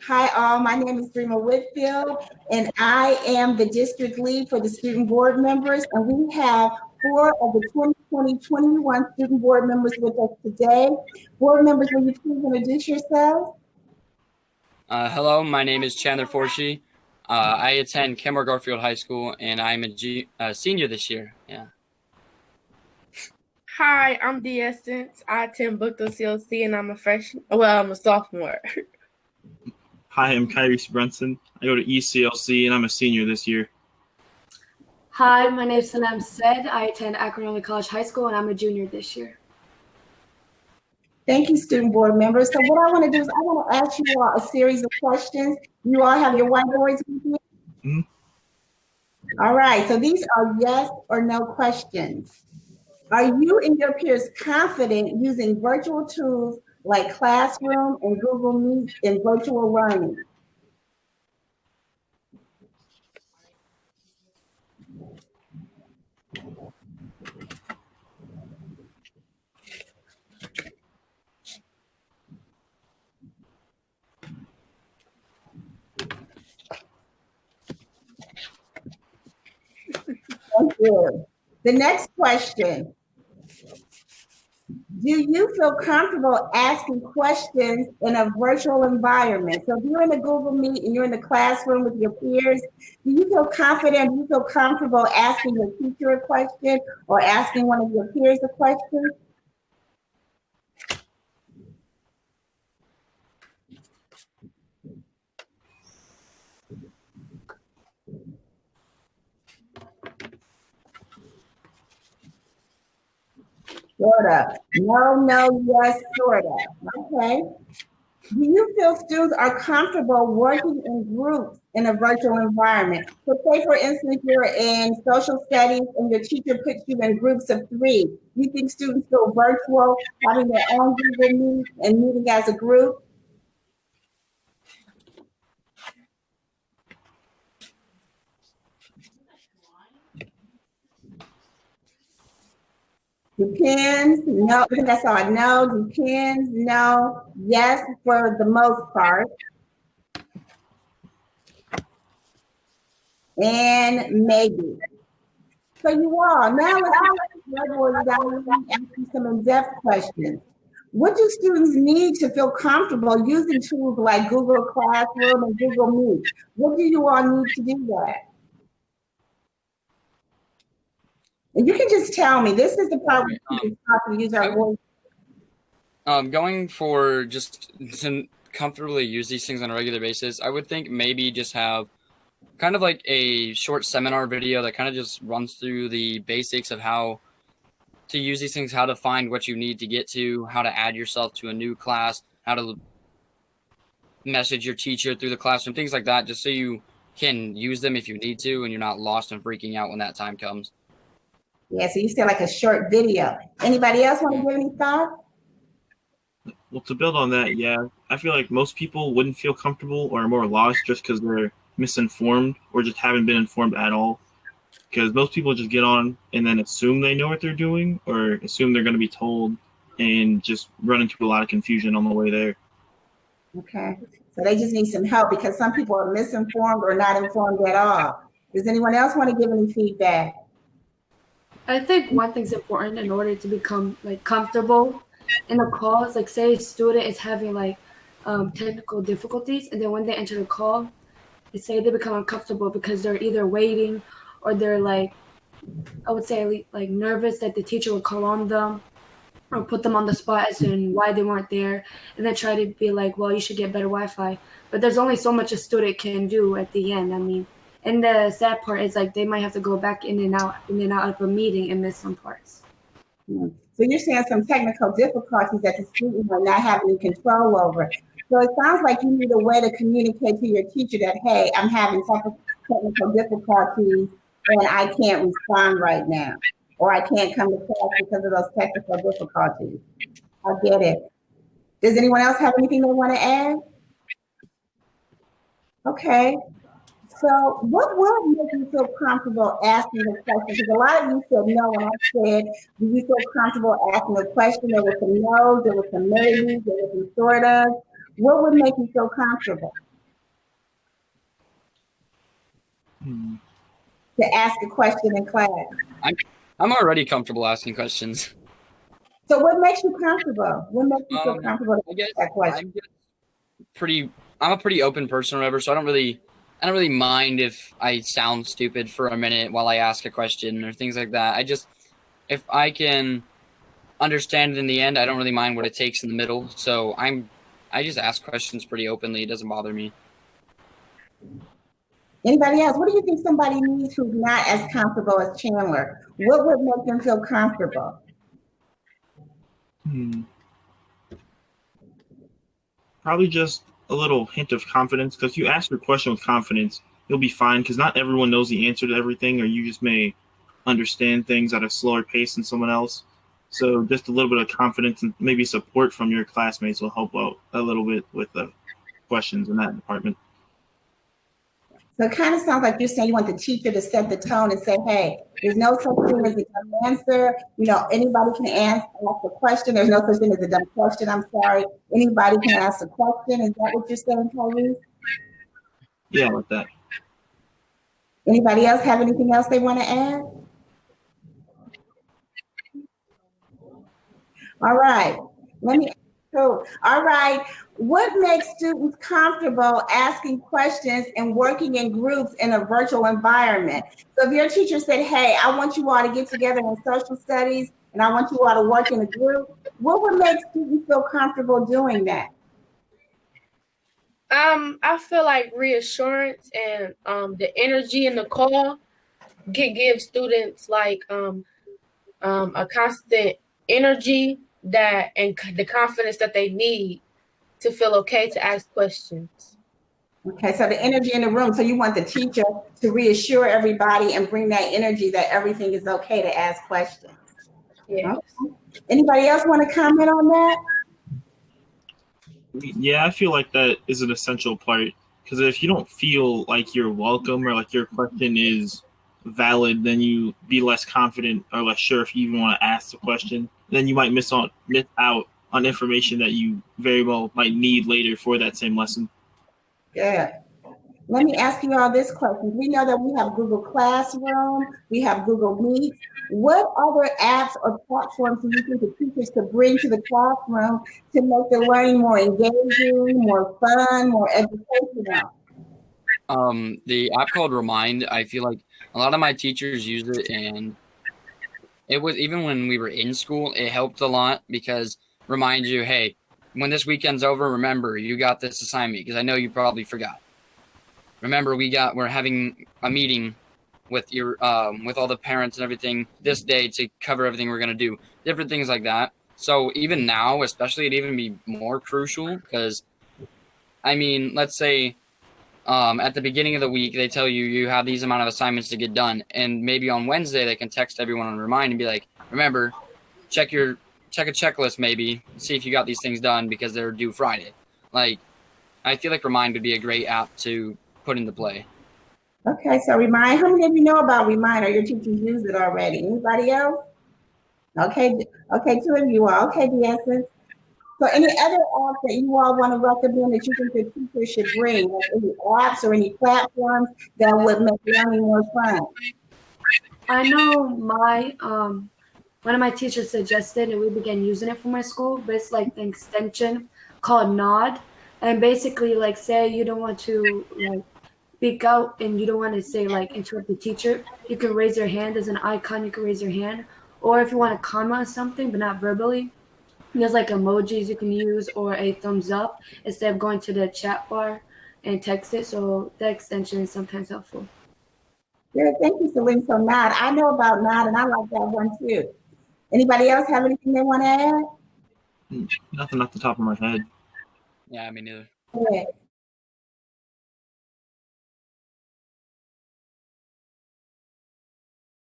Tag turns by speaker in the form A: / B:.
A: Hi all, my name is Dreama Whitfield and I am the district lead for the student board members, and we have 4 of the 2020-21 student board members with us today. Board members, will you please introduce yourselves?
B: Hello, my name is Chandler Forshee. I attend Kenmore Garfield High School, and I'm a senior this year. Yeah.
C: Hi, I'm D Essence. I attend Bookville CLC, and I'm a freshman. Well, I'm a sophomore.
D: Hi, I'm Kyrie Brunson. I go to ECLC, and I'm a senior this year.
E: Hi, my name is Sanam Said. I attend Akron College High School, and I'm a junior this year.
A: Thank you, student board members. So what I want to do is I want to ask you all a series of questions. You all have your whiteboards with you? Mm-hmm. All right, so these are yes or no questions. Are you and your peers confident using virtual tools like Classroom and Google Meet in virtual learning? Thank you. The next question. Do you feel comfortable asking questions in a virtual environment? So if you're in a Google Meet and you're in the classroom with your peers, do you feel confident? Do you feel comfortable asking your teacher a question or asking one of your peers a question? Sort of. No, yes, sort of. Okay. Do you feel students are comfortable working in groups in a virtual environment? So say, for instance, you're in social studies and your teacher puts you in groups of 3. Do you think students feel virtual, having their own Google Meet and meeting as a group? Depends. No, I think that's all I know. Depends. No. Yes, for the most part. And maybe. So you all, now let's ask you some in-depth questions. What do students need to feel comfortable using tools like Google Classroom and Google Meet? What do you all need to do that? And you can just tell me. This is the part where we can use our voice.
B: Going for just to comfortably use these things on a regular basis, I would think maybe just have kind of like a short seminar video that kind of just runs through the basics of how to use these things, how to find what you need to get to, how to add yourself to a new class, how to message your teacher through the classroom, things like that, just so you can use them if you need to and you're not lost and freaking out when that time comes.
A: Yeah, so you said like a short video. Anybody else want to give any thoughts?
D: Well, to build on that, yeah, I feel like most people wouldn't feel comfortable or are more lost just because they're misinformed or just haven't been informed at all. Because most people just get on and then assume they know what they're doing or assume they're going to be told and just run into a lot of confusion on the way there.
A: Okay, so they just need some help because some people are misinformed or not informed at all. Does anyone else want to give any feedback?
E: I think one thing's important in order to become like comfortable in a call is like, say a student is having like technical difficulties, and then when they enter the call, they say they become uncomfortable because they're either waiting or they're like, I would say like nervous that the teacher would call on them or put them on the spot as in why they weren't there, and then try to be like, well, you should get better Wi-Fi. But there's only so much a student can do at the end. I mean, and the sad part is like they might have to go back in and out of a meeting and miss some parts.
A: So you're saying some technical difficulties that the students are not having control over. So it sounds like you need a way to communicate to your teacher that, hey, I'm having technical difficulties and I can't respond right now, or I can't come to class because of those technical difficulties. I get it. Does anyone else have anything they want to add? Okay. So what will make you feel comfortable asking the question? Because a lot of you said no when I said, do you feel comfortable asking a question? There were some no's, there were some maybes, there was some sort of. What would make you feel comfortable to ask a question in class?
B: I'm already comfortable asking questions.
A: So what makes you comfortable? What makes you feel comfortable to
B: I guess
A: ask that question?
B: I'm a pretty open person or whatever, so I don't really mind if I sound stupid for a minute while I ask a question or things like that. If I can understand it in the end, I don't really mind what it takes in the middle. So I just ask questions pretty openly. It doesn't bother me.
A: Anybody else? What do you think somebody needs who's not as comfortable as Chandler? What would make them feel comfortable?
D: Probably just a little hint of confidence, because you ask your question with confidence, you'll be fine, because not everyone knows the answer to everything, or you just may understand things at a slower pace than someone else. So just a little bit of confidence and maybe support from your classmates will help out a little bit with the questions in that department.
A: So it kind of sounds like you're saying you want the teacher to set the tone and say, hey, there's no such thing as a dumb answer. You know, anybody can ask a question. There's no such thing as a dumb question. I'm sorry. Anybody can ask a question. Is that what you're saying, Tyrese?
D: Yeah, like that.
A: Anybody else have anything else they want to add? All right. All right. What makes students comfortable asking questions and working in groups in a virtual environment? So if your teacher said, hey, I want you all to get together in social studies and I want you all to work in a group, what would make students feel comfortable doing that?
C: I feel like reassurance and the energy in the call can give students like a constant energy and the confidence that they need to feel okay to ask questions.
A: Okay, so the energy in the room. So you want the teacher to reassure everybody and bring that energy that everything is okay to ask questions.
C: Yeah.
A: Okay. Anybody else want to comment on that?
D: Yeah, I feel like that is an essential part, because if you don't feel like you're welcome or like your question is valid, then you be less confident or less sure if you even want to ask the question. Then you might miss out on information that you very well might need later for that same lesson.
A: Good. Let me ask you all this question. We know that we have Google Classroom, we have Google Meet. What other apps or platforms do you think the teachers could bring to the classroom to make the learning more engaging, more fun, more educational?
B: The app called Remind, I feel like a lot of my teachers use it, and it was, even when we were in school, it helped a lot because remind you, hey, when this weekend's over, remember you got this assignment, because I know you probably forgot. Remember, we're having a meeting with with all the parents and everything this day to cover everything we're gonna do, different things like that. So even now, especially, it'd even be more crucial because, I mean, let's say at the beginning of the week they tell you have these amount of assignments to get done, and maybe on Wednesday they can text everyone and remind and be like, remember, check a checklist, maybe see if you got these things done because they're due Friday. Like, I feel like Remind would be a great app to put into play.
A: Okay, so Remind, how many of you know about Remind, or your teachers use it already? Anybody else? Okay, 2 of you are. Okay, the essence. So any other apps that you all want to recommend that you think the teachers should bring, like any apps or any platforms that would make learning more fun?
E: I know one of my teachers suggested, and we began using it for my school, but it's like an extension called Nod. And basically, like, say you don't want to like speak out and you don't want to say like interrupt the teacher, you can raise your hand. There's an icon, you can raise your hand. Or if you want to comment on something but not verbally, there's like emojis you can use or a thumbs up instead of going to the chat bar and text it. So that extension is sometimes helpful.
A: Good, thank you, Celine. So Nod, I know about Nod and I like that one too. Anybody else have anything they want to add?
D: Nothing off the top of my head.
B: Yeah, me neither.
A: Okay.